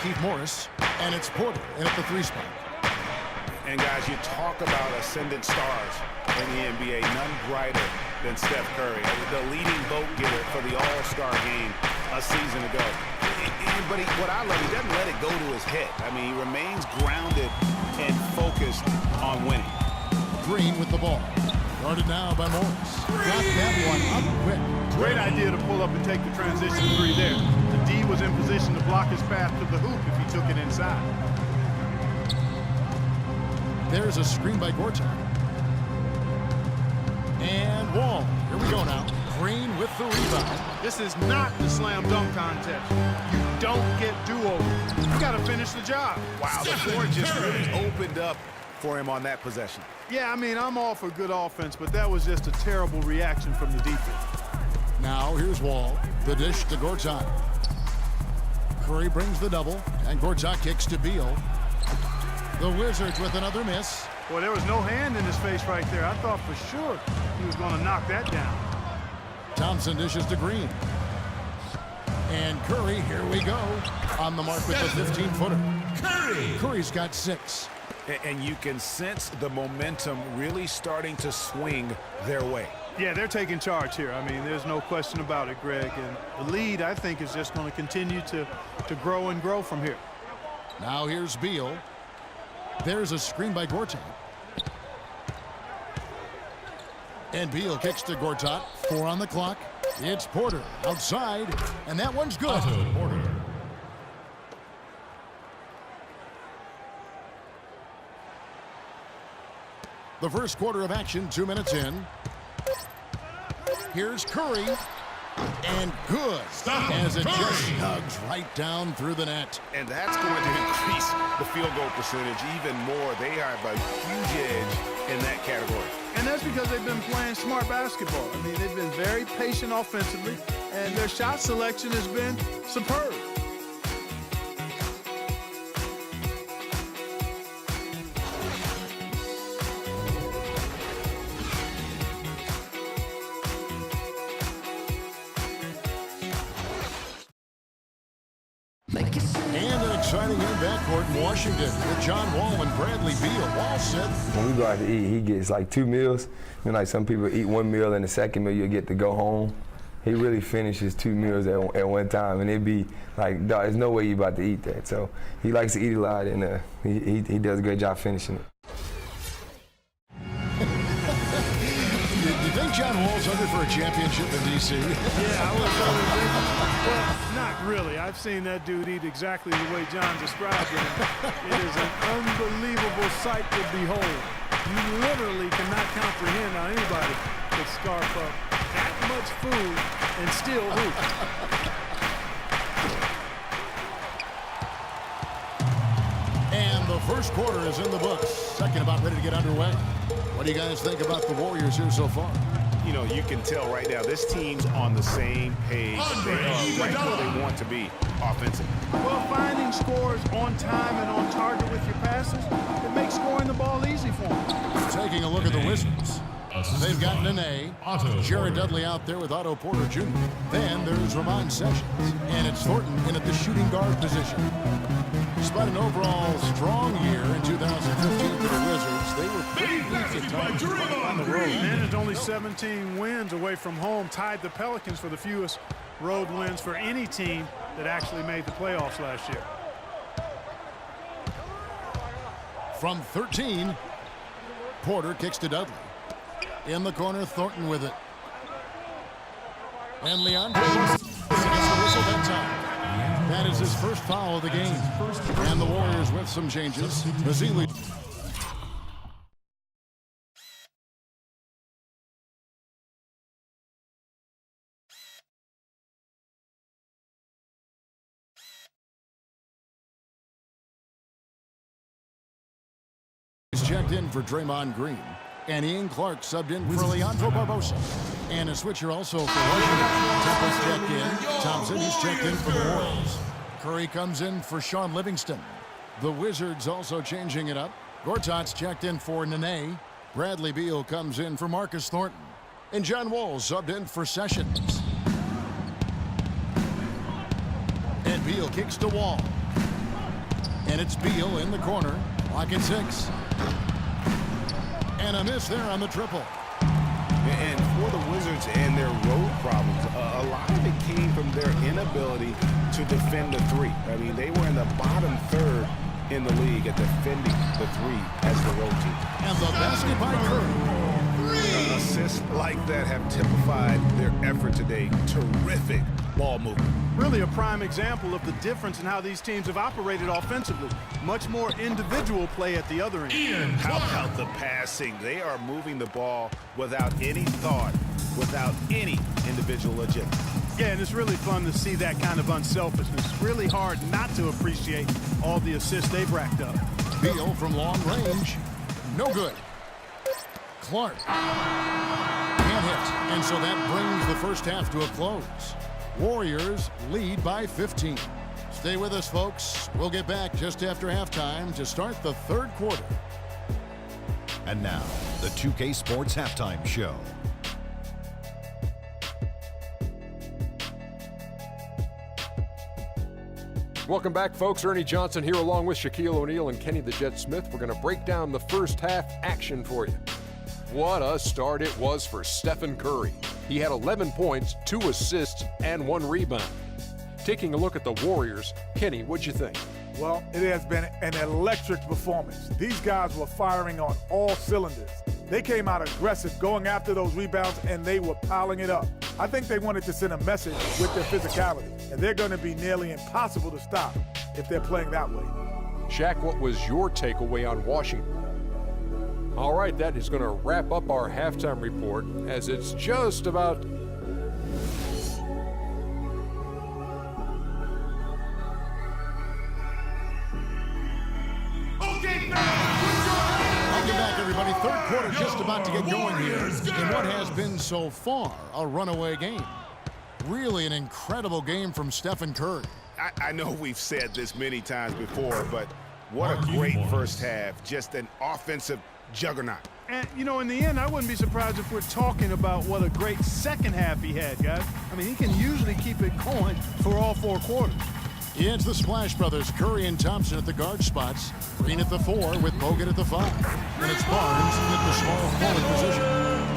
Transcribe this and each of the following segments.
Keith Morris, and it's Porter in at the 3 spot. And guys, you talk about ascendant stars in the NBA, none brighter than Steph Curry, the leading vote getter for the All-Star game a season ago. But what I love, he doesn't let it go to his head. I mean, he remains grounded and focused on winning. Green with the ball. Guarded now by Morris. Got that one up quick. Great idea to pull up and take the transition 3 there. The D was in position to block his path to the hoop if he took it inside. There's a screen by Gortat. And Wall. Here we go now. Green with the rebound. This is not the slam dunk contest. You don't get do-overs. You got to finish the job. Wow, the floor just really opened up for him on that possession. Yeah, I mean, I'm all for good offense, but that was just a terrible reaction from the defense. Now here's Wall. The dish to Gortat. Curry brings the double, and Gortat kicks to Beal. The Wizards with another miss. Boy, there was no hand in his face right there. I thought for sure he was going to knock that down. Thompson dishes to Green. And Curry, here we go. On the mark with the 15-footer. Curry's got 6. And you can sense the momentum really starting to swing their way. Yeah, they're taking charge here. I mean, there's no question about it, Greg. And the lead, I think, is just going to continue to grow and grow from here. Now here's Beal. There's a screen by Gortat. And Beal kicks to Gortat. 4 on the clock. It's Porter outside, and that one's good. Porter. The first quarter of action, 2 minutes in. Here's Curry, and good. As it just hugs right down through the net. And that's going to increase the field goal percentage even more. They have a huge edge in that category. And that's because they've been playing smart basketball. I mean, they've been very patient offensively, and their shot selection has been superb. And an exciting game backcourt in Washington with John Wall and Bradley Beal. Wall said, when we go out to eat, he gets like 2 meals. You know, like some people eat 1 meal and the second meal you get to go home. He really finishes 2 meals at one time, and it'd be like, dog, there's no way you about to eat that. So he likes to eat a lot, and he does a great job finishing it. You think John Wall's hungry for a championship in D.C.? Yeah, I was well, not really. I've seen that dude eat exactly the way John described it. It is an unbelievable sight to behold. You literally cannot comprehend how anybody could scarf up that much food and still hoop. And the first quarter is in the books. Second about ready to get underway. What do you guys think about the Warriors here so far? You know, you can tell right now this team's on the same page. They are right where they want to be offensively. Well, finding scores on time and on target with your passes, it makes scoring the ball easy for them. Taking a look at the Wizards. They've got Nene, Jared Dudley out there with Otto Porter Jr. Then there's Ramon Sessions, and it's Thornton in at the shooting guard position. Despite an overall strong year in 2015 for the Wizards, they were pretty weak at times on the road. And it's only 17 wins away from home, tied the Pelicans for the fewest road wins for any team that actually made the playoffs last year. From 13, Porter kicks to Dudley. In the corner, Thornton with it. And Leandro gets the whistle that time. That is his first foul of the game. And the Warriors with some changes. Basile. He's checked in for Draymond Green. And Ian Clark subbed in for Leandro Barbosa. And a switcher also for Washington. Temple's checked in. Thompson is checked in for the Warriors. Curry comes in for Sean Livingston. The Wizards also changing it up. Gortat's checked in for Nene. Bradley Beal comes in for Marcus Thornton. And John Wall subbed in for Sessions. And Beal kicks to Wall. And it's Beal in the corner. Lock at 6. And a miss there on the triple. And for the Wizards and their road problems, a lot of it came from their inability to defend the 3. I mean, they were in the bottom third in the league at defending the 3 as the road team. And the basket by Curry. Assists like that have typified their effort today. Terrific ball movement. Really a prime example of the difference in how these teams have operated offensively. Much more individual play at the other end. How about the passing? They are moving the ball without any thought, without any individual agenda. Yeah, and it's really fun to see that kind of unselfishness. Really hard not to appreciate all the assists they've racked up. Beal from long range. No good. Clark can't hit. And so that brings the first half to a close. Warriors lead by 15. Stay with us, folks. We'll get back just after halftime to start the third quarter. And now, the 2K Sports Halftime Show. Welcome back, folks. Ernie Johnson here along with Shaquille O'Neal and Kenny the Jet Smith. We're going to break down the first half action for you. What a start it was for Stephen Curry. He had 11 points, 2 assists, and 1 rebound. Taking a look at the Warriors, Kenny, what'd you think? Well, it has been an electric performance. These guys were firing on all cylinders. They came out aggressive, going after those rebounds, and they were piling it up. I think they wanted to send a message with their physicality, and they're going to be nearly impossible to stop if they're playing that way. Shaq, what was your takeaway on Washington? All right, that is going to wrap up our halftime report as it's just about... Welcome back, everybody. Third quarter just about to get going here in what has been so far a runaway game. Really an incredible game from Stephen Curry. I know we've said this many times before, but what a great first half. Just an offensive juggernaut. And, you know, in the end, I wouldn't be surprised if we're talking about what a great second half he had, guys. I mean, he can usually keep it going for all 4 quarters. It's the Splash Brothers, Curry and Thompson at the guard spots. Green at the 4 with Bogut at the 5. And it's Barnes at the small forward position.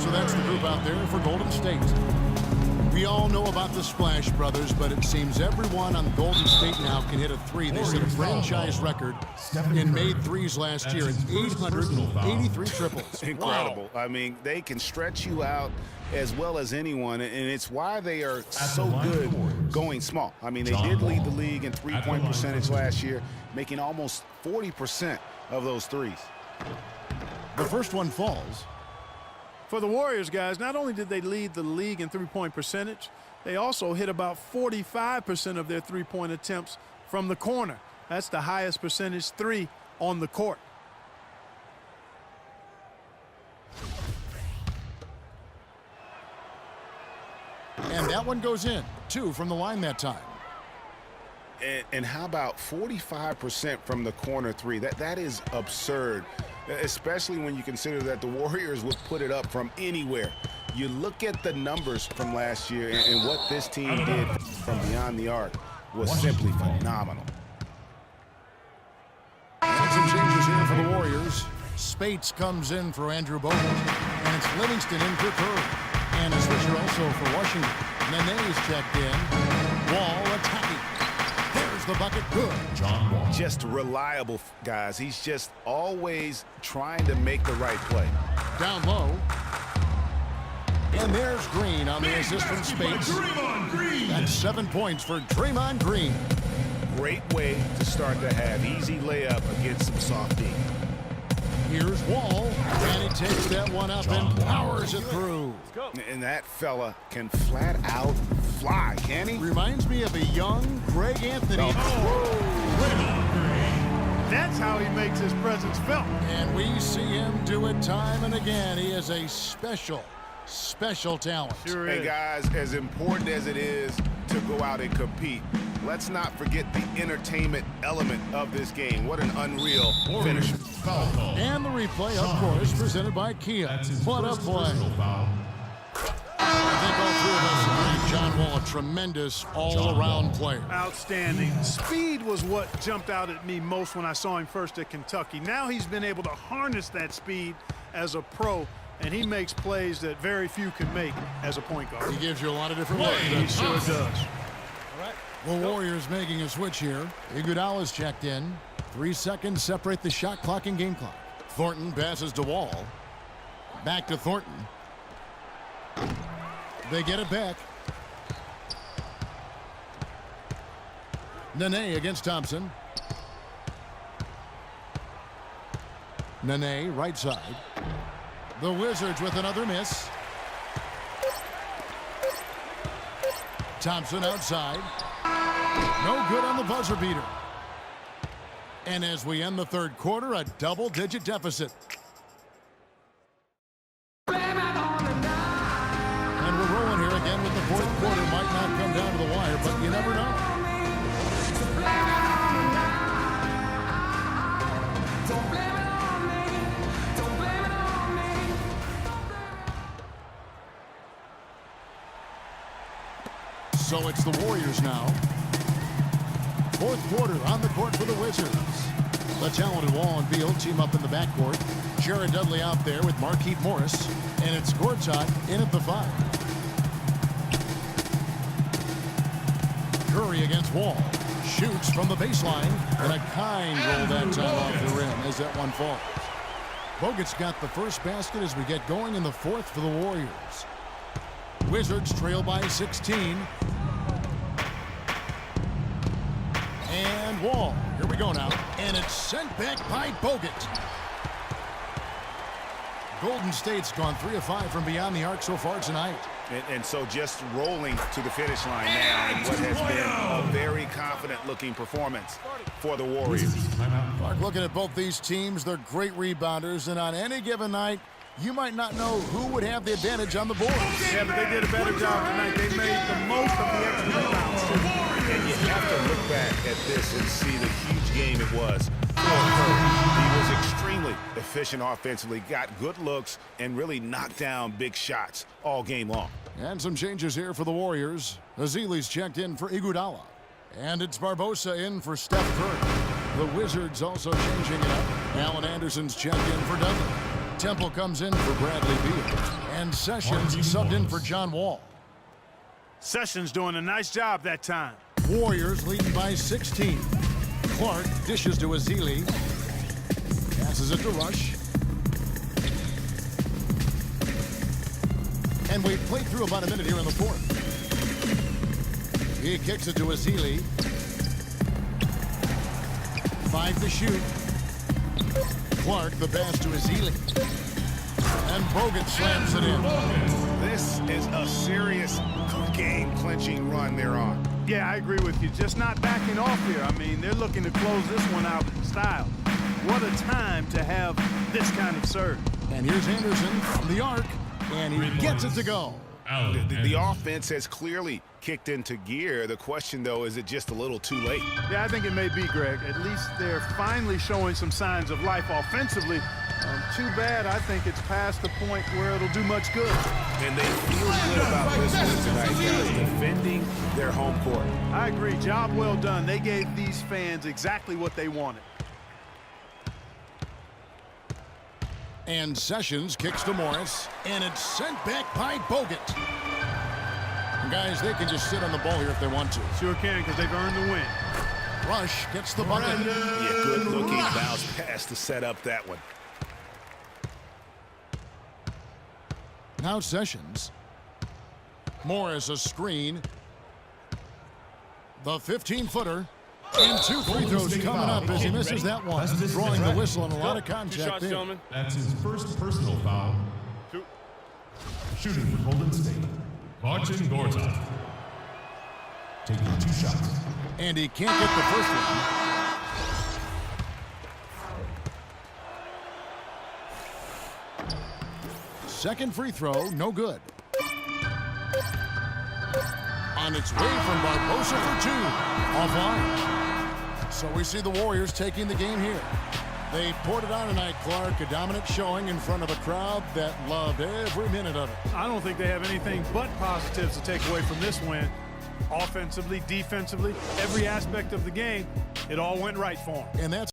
So that's the group out there for Golden State. We all know about the Splash Brothers, but it seems everyone on Golden State now can hit a 3. They set a franchise record in made threes last year at 883 triples. Incredible. Wow. I mean, they can stretch you out as well as anyone, and it's why they are so good going small. I mean, they did lead the league in three-point percentage last year, making almost 40% of those threes. The first one falls. For the Warriors, guys, not only did they lead the league in three-point percentage, they also hit about 45% of their three-point attempts from the corner. That's the highest percentage 3 on the court. And that one goes in. 2 from the line that time. And how about 45% from the corner 3? That is absurd, especially when you consider that the Warriors would put it up from anywhere. You look at the numbers from last year, and what this team did from beyond the arc was simply phenomenal. And some changes here for the Warriors. Spates comes in for Andrew Bogut, and it's Livingston in for Curry. And a switcher also for Washington. Nene's checked in. Wall attacking. There's the bucket. Good. John Wall. Just reliable, guys. He's just always trying to make the right play. Down low. And there's Green on the assist from Spates. That's 7 points for Draymond Green. Great way to start the half. Easy layup against some soft D. Here's Wall, and he takes that one up and powers it through. And that fella can flat out fly, can he? Reminds me of a young Greg Anthony. That's how he makes his presence felt. And we see him do it time and again. He is a special talent. Sure Hey, is. guys, as important as it is to go out and compete, let's not forget the entertainment element of this game. What an unreal finish. And the replay, of course, presented by Kia. What a play. I think all 3 of us agree John Wall, a tremendous all-around player. Outstanding. Speed was what jumped out at me most when I saw him first at Kentucky. Now he's been able to harness that speed as a pro, and he makes plays that very few can make as a point guard. He gives you a lot of different ways. He sure does. The Warriors making a switch here. Iguodala's checked in. 3 seconds separate the shot clock and game clock. Thornton passes to Wall. Back to Thornton. They get it back. Nene against Thompson. Nene, right side. The Wizards with another miss. Thompson outside. No good on the buzzer beater. And as we end the third quarter, a double-digit deficit. And we're rolling here again with the fourth quarter. Might not come down to the wire, but you never know. So it's the Warriors now. Fourth quarter on the court for the Wizards. The talented Wall and Beal team up in the backcourt. Jared Dudley out there with Markieff Morris. And it's Gortat in at the 5. Curry against Wall. Shoots from the baseline. And a kind roll that time off the rim as that one falls. Bogut's got the first basket as we get going in the fourth for the Warriors. Wizards trail by 16. And Wall. Here we go now. And it's sent back by Bogut. Golden State's gone 3 of 5 from beyond the arc so far tonight. And so just rolling to the finish line now in what has been a very confident-looking performance for the Warriors. Clark, looking at both these teams, they're great rebounders, and on any given night, you might not know who would have the advantage on the board. Yeah, but they did a better job tonight. They made the most of the extra rebounds. And you have to look back at this and see the huge game it was for Curry. He was extremely efficient offensively, got good looks, and really knocked down big shots all game long. And some changes here for the Warriors. Azili's checked in for Iguodala. And it's Barbosa in for Steph Curry. The Wizards also changing it up. Allen Anderson's checked in for Dudley. Temple comes in for Bradley Beal. And Sessions subbed in for John Wall. Sessions doing a nice job that time. Warriors leading by 16. Clark dishes to Azili. Passes it to Rush. And we've played through about a minute here in the fourth. He kicks it to Azili. 5 to shoot. Clark the pass to Azili. And Bogut slams it in. This is a serious game-clinching run they're on. Yeah, I agree with you. Just not backing off here. I mean, they're looking to close this one out in style. What a time to have this kind of serve. And here's Anderson from the arc, and he gets it to go. The offense has clearly kicked into gear. The question, though, is it just a little too late? Yeah, I think it may be, Greg. At least they're finally showing some signs of life offensively. Too bad, I think it's past the point where it'll do much good. And they feel good about this one tonight, guys, defending their home court. I agree. Job well done. They gave these fans exactly what they wanted. And Sessions kicks to Morris, and it's sent back by Bogut. And guys, they can just sit on the ball here if they want to. Sure can, because they've earned the win. Rush gets the bucket. Yeah, good-looking bounce pass to set up that one. Now Sessions. Morris a screen. The 15-footer. And 2 free throws coming up as he misses that one. Drawing the whistle and a lot of contact there. That's his first personal foul. Shooting for Golden State, Marcin Gortat. Taking 2 shots. And he can't get the first one. Second free throw, no good. On its way from Barbosa for 2. Offline. So we see the Warriors taking the game here. They poured it on tonight, Clark. A dominant showing in front of a crowd that loved every minute of it. I don't think they have anything but positives to take away from this win. Offensively, defensively, every aspect of the game, it all went right for them. And that's